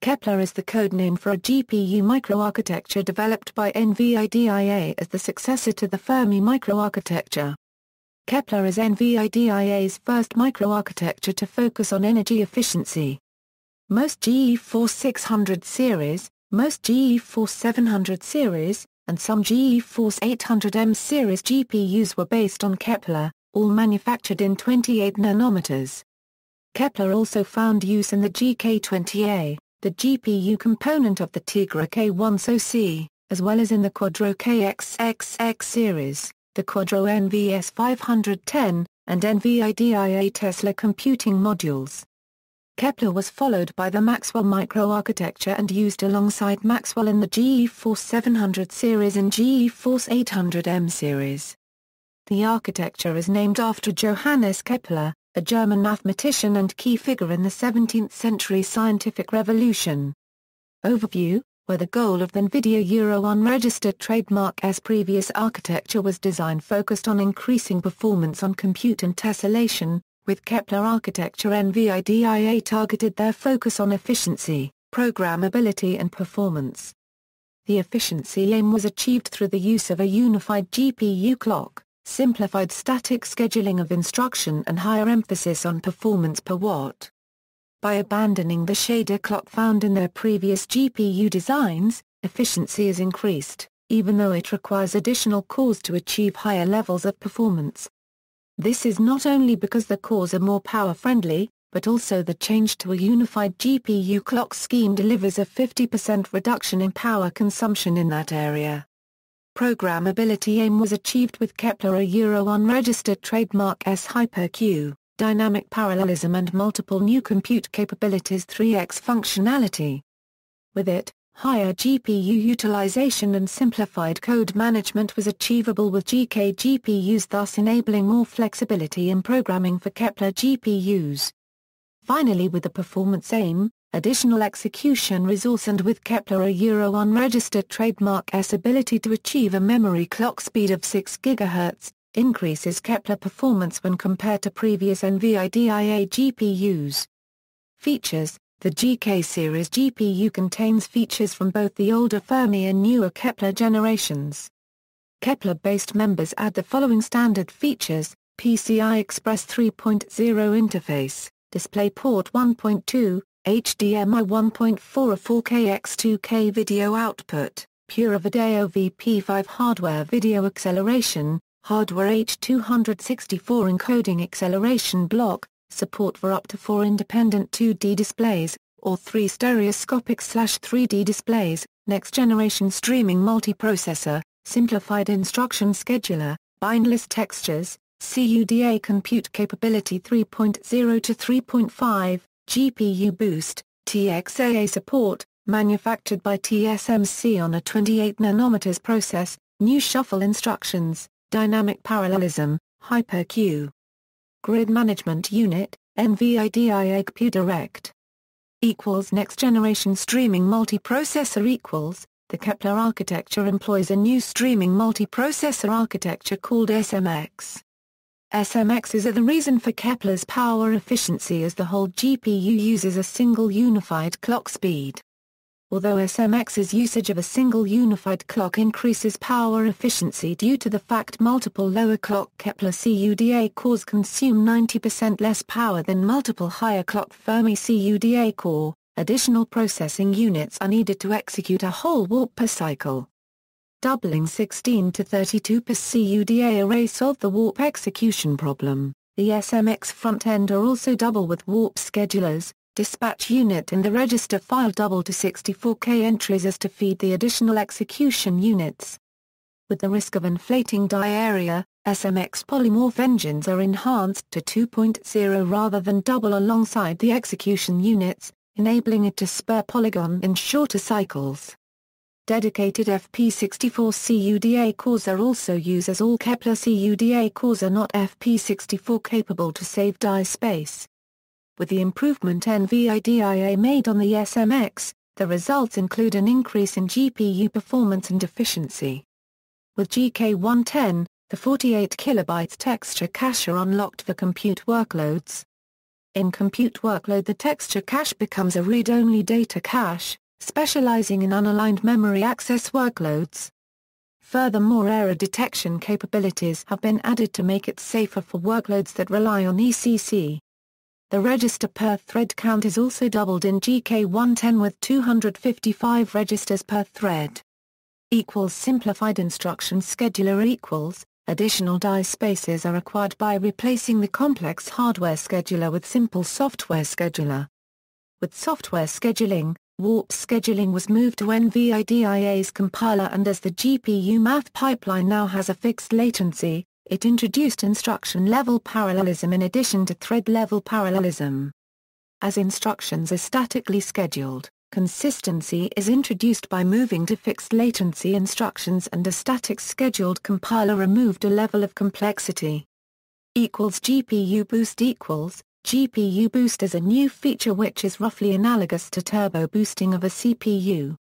Kepler is the codename for a GPU microarchitecture developed by NVIDIA as the successor to the Fermi microarchitecture. Kepler is NVIDIA's first microarchitecture to focus on energy efficiency. Most GeForce 600 series, most GeForce 700 series, and some GeForce 800M series GPUs were based on Kepler, all manufactured in 28 nanometers. Kepler also found use in the GK20A, the GPU component of the Tegra K1 SoC, as well as in the Quadro Kxxx series, the Quadro NVS 510, and Nvidia Tesla computing modules. Kepler was followed by the Maxwell microarchitecture and used alongside Maxwell in the GeForce 700 series and GeForce 800M series. The architecture is named after Johannes Kepler, a German mathematician and key figure in the 17th century scientific revolution. Overview, where the goal of the NVIDIA unregistered trademark as previous architecture was design focused on increasing performance on compute and tessellation, with Kepler architecture NVIDIA targeted their focus on efficiency, programmability and performance. The efficiency aim was achieved through the use of a unified GPU clock, simplified static scheduling of instruction and higher emphasis on performance per watt. By abandoning the shader clock found in their previous GPU designs, efficiency is increased, even though it requires additional cores to achieve higher levels of performance. This is not only because the cores are more power-friendly, but also the change to a unified GPU clock scheme delivers a 50% reduction in power consumption in that area. Programmability aim was achieved with Kepler unregistered trademark S Hyper-Q, dynamic parallelism and multiple new compute capabilities 3x functionality. With it, higher GPU utilization and simplified code management was achievable with GK GPUs, thus enabling more flexibility in programming for Kepler GPUs. Finally, with the performance aim, additional execution resource, and with Kepler unregistered trademark S ability to achieve a memory clock speed of 6 GHz, increases Kepler performance when compared to previous NVIDIA GPUs. Features: the GK series GPU contains features from both the older Fermi and newer Kepler generations. Kepler-based members add the following standard features: PCI Express 3.0 interface, DisplayPort 1.2, HDMI 1.4, a 4K x 2K video output, Pure Video VP5 hardware video acceleration, hardware H264 encoding acceleration block, support for up to 4 independent 2D displays, or 3 stereoscopic/3D displays, next-generation streaming multiprocessor, simplified instruction scheduler, bindless textures, CUDA compute capability 3.0 to 3.5, GPU boost, TXAA support, manufactured by TSMC on a 28 nanometers process, new shuffle instructions, dynamic parallelism, Hyper-Q. Grid Management Unit, NVIDIA GPUDirect. Next generation streaming multiprocessor. The Kepler architecture employs a new streaming multiprocessor architecture called SMX. SMXs are the reason for Kepler's power efficiency, as the whole GPU uses a single unified clock speed. Although SMX's usage of a single unified clock increases power efficiency due to the fact multiple lower clock Kepler CUDA cores consume 90% less power than multiple higher clock Fermi CUDA core, additional processing units are needed to execute a whole warp per cycle. Doubling 16 to 32 per CUDA array solve the warp execution problem. The SMX front-end are also double with warp schedulers, dispatch unit and the register file double to 64K entries as to feed the additional execution units. With the risk of inflating die area, SMX polymorph engines are enhanced to 2.0 rather than double alongside the execution units, enabling it to spare polygon in shorter cycles. Dedicated FP64 CUDA cores are also used, as all Kepler CUDA cores are not FP64 capable to save die space. With the improvement NVIDIA made on the SMX, the results include an increase in GPU performance and efficiency. With GK110, the 48 KB texture cache are unlocked for compute workloads. In compute workload, the texture cache becomes a read-only data cache, specializing in unaligned memory access workloads. Furthermore, error detection capabilities have been added to make it safer for workloads that rely on ECC. The register per thread count is also doubled in GK110 with 255 registers per thread. Simplified instruction scheduler additional die spaces are required by replacing the complex hardware scheduler with simple software scheduler. With software scheduling, warp scheduling was moved to NVIDIA's compiler, and as the GPU math pipeline now has a fixed latency, it introduced instruction-level parallelism in addition to thread-level parallelism. As instructions are statically scheduled, consistency is introduced by moving to fixed latency instructions, and a static scheduled compiler removed a level of complexity. GPU boost GPU boost is a new feature which is roughly analogous to turbo boosting of a CPU.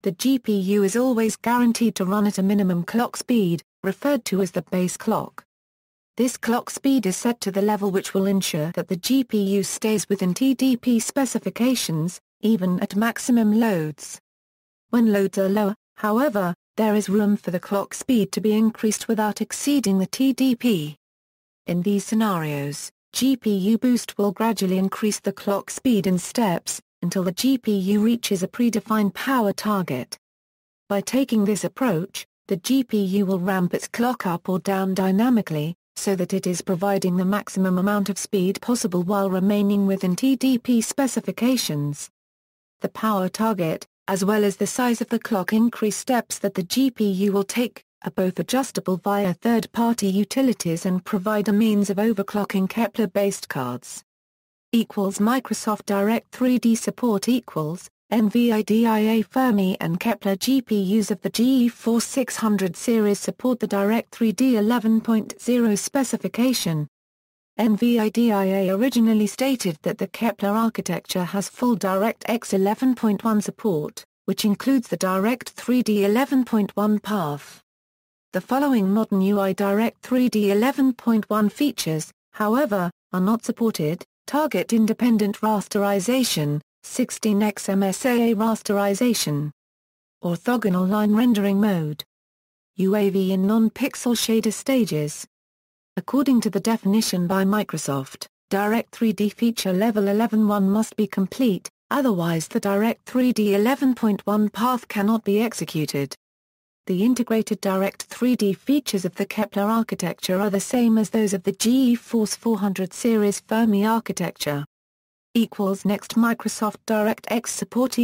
The GPU is always guaranteed to run at a minimum clock speed, referred to as the base clock. This clock speed is set to the level which will ensure that the GPU stays within TDP specifications, even at maximum loads. When loads are lower, however, there is room for the clock speed to be increased without exceeding the TDP. In these scenarios, GPU boost will gradually increase the clock speed in steps, until the GPU reaches a predefined power target. By taking this approach, the GPU will ramp its clock up or down dynamically, so that it is providing the maximum amount of speed possible while remaining within TDP specifications. The power target, as well as the size of the clock increase steps that the GPU will take, are both adjustable via third-party utilities and provide a means of overclocking Kepler-based cards. Microsoft Direct 3D support NVIDIA Fermi and Kepler GPUs of the GeForce 600 series support the Direct 3D 11.0 specification. NVIDIA originally stated that the Kepler architecture has full DirectX 11.1 support, which includes the Direct 3D 11.1 path. The following modern UI Direct 3D 11.1 features, however, are not supported: target-independent rasterization, 16x MSAA rasterization, orthogonal line rendering mode, UAV in non-pixel shader stages. According to the definition by Microsoft, Direct 3D feature level 11.1 must be complete, otherwise the Direct 3D 11.1 path cannot be executed. The integrated Direct 3D features of the Kepler architecture are the same as those of the GeForce 400 series Fermi architecture. Next Microsoft DirectX support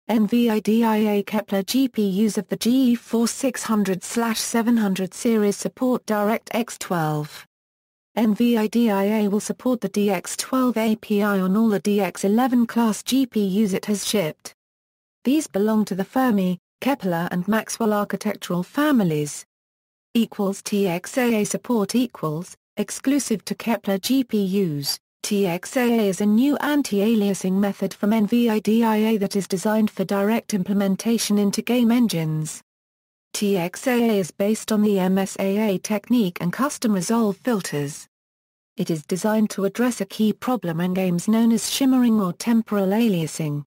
NVIDIA Kepler GPUs of the GeForce 600/700 series support DirectX 12. NVIDIA will support the DX12 API on all the DX11 class GPUs it has shipped. These belong to the Fermi, Kepler and Maxwell architectural families. TXAA support exclusive to Kepler GPUs. TXAA is a new anti-aliasing method from NVIDIA that is designed for direct implementation into game engines. TXAA is based on the MSAA technique and custom resolve filters. It is designed to address a key problem in games known as shimmering or temporal aliasing.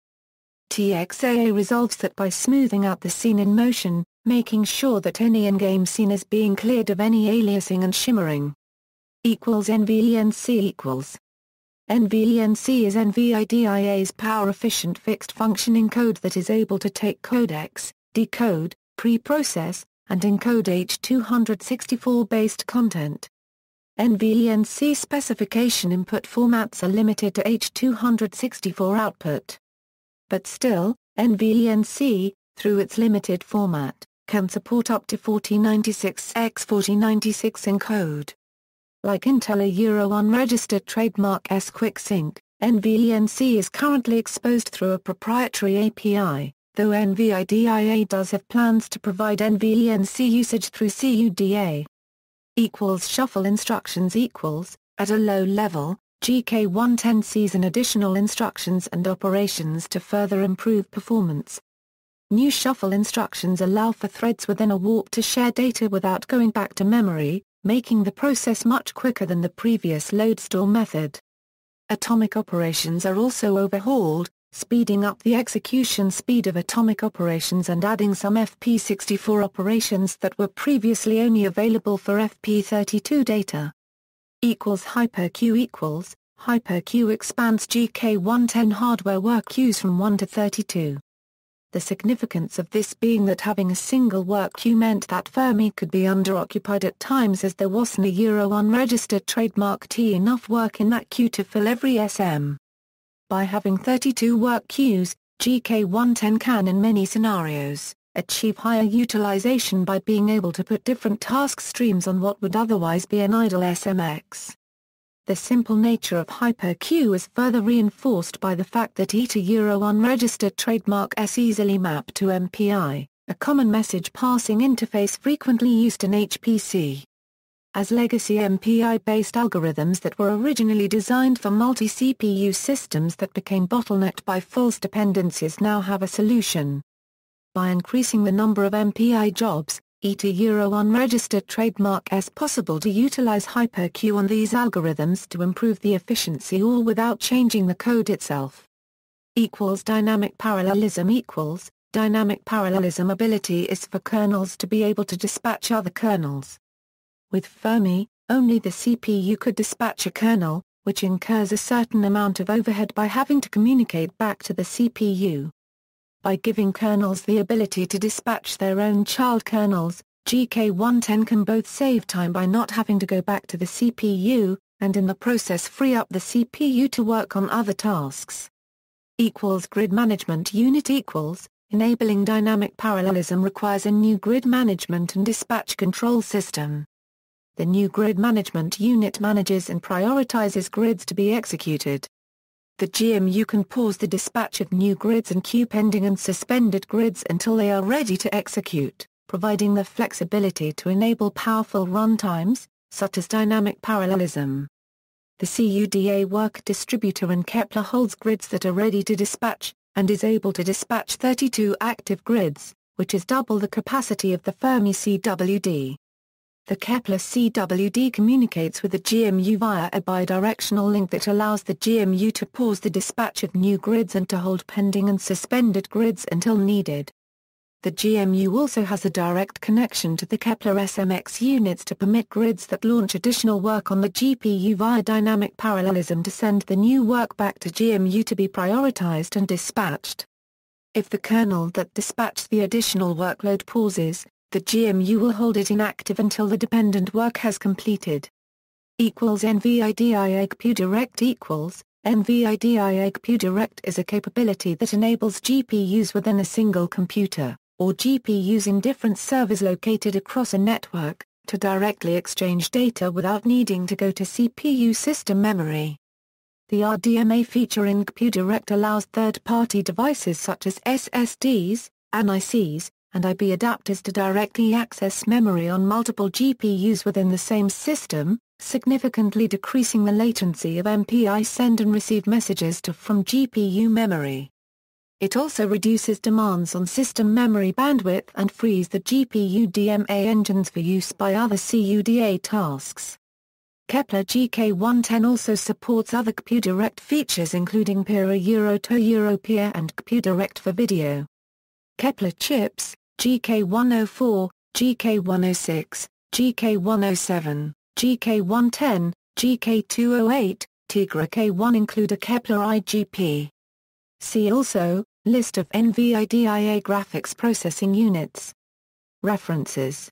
TXAA resolves that by smoothing out the scene in motion, making sure that any in-game scene is being cleared of any aliasing and shimmering. NVENC NVENC is NVIDIA's power-efficient fixed-function encode that is able to take codecs, decode, pre-process, and encode H.264-based content. NVENC specification input formats are limited to H.264 output. But still, NVENC, through its limited format, can support up to 4096x4096 encode. Like Intel a unregistered trademark S-QuickSync, NVENC is currently exposed through a proprietary API, though NVIDIA does have plans to provide NVENC usage through CUDA. Shuffle instructions at a low level, GK110 sees an additional instructions and operations to further improve performance. New shuffle instructions allow for threads within a warp to share data without going back to memory, making the process much quicker than the previous load store method. atomic operations are also overhauled, speeding up the execution speed of atomic operations and adding some FP64 operations that were previously only available for FP32 data. HyperQ HyperQ expands GK110 hardware work queues from 1 to 32. The significance of this being that having a single work queue meant that Fermi could be underoccupied at times as there wasn't a unregistered trademark T enough work in that queue to fill every SM. By having 32 work queues, GK110 can in many scenarios, achieve higher utilization by being able to put different task streams on what would otherwise be an idle SMX. The simple nature of HyperQ is further reinforced by the fact that unregistered trademark S easily map to MPI, a common message passing interface frequently used in HPC. As legacy MPI-based algorithms that were originally designed for multi-CPU systems that became bottlenecked by false dependencies now have a solution. By increasing the number of MPI jobs, unregistered trademark S possible to utilize HyperQ on these algorithms to improve the efficiency all without changing the code itself. Dynamic parallelism Dynamic parallelism ability is for kernels to be able to dispatch other kernels. With Fermi, only the CPU could dispatch a kernel, which incurs a certain amount of overhead by having to communicate back to the CPU. By giving kernels the ability to dispatch their own child kernels, GK110 can both save time by not having to go back to the CPU, and in the process free up the CPU to work on other tasks. Grid management unit Enabling dynamic parallelism requires a new grid management and dispatch control system. The new grid management unit manages and prioritizes grids to be executed. The GMU can pause the dispatch of new grids and queue pending and suspended grids until they are ready to execute, providing the flexibility to enable powerful runtimes, such as dynamic parallelism. The CUDA work distributor in Kepler holds grids that are ready to dispatch, and is able to dispatch 32 active grids, which is double the capacity of the Fermi CWD. The Kepler CWD communicates with the GMU via a bidirectional link that allows the GMU to pause the dispatch of new grids and to hold pending and suspended grids until needed. The GMU also has a direct connection to the Kepler SMX units to permit grids that launch additional work on the GPU via dynamic parallelism to send the new work back to GMU to be prioritized and dispatched. If the kernel that dispatched the additional workload pauses, the GMU will hold it inactive until the dependent work has completed. NVIDIA GPUDirect NVIDIA GPUDirect is a capability that enables GPUs within a single computer, or GPUs in different servers located across a network, to directly exchange data without needing to go to CPU system memory. The RDMA feature in GPUDirect allows third-party devices such as SSDs, NICs, and IB adapters to directly access memory on multiple GPUs within the same system, significantly decreasing the latency of MPI send and receive messages to from GPU memory. It also reduces demands on system memory bandwidth and frees the GPU DMA engines for use by other CUDA tasks. Kepler GK110 also supports other GPUDirect features including Pira Europe and GPUDirect for video. Kepler chips, GK104, GK106, GK107, GK110, GK208, Tegra K1 include a Kepler IGP. See also, List of NVIDIA graphics processing units. References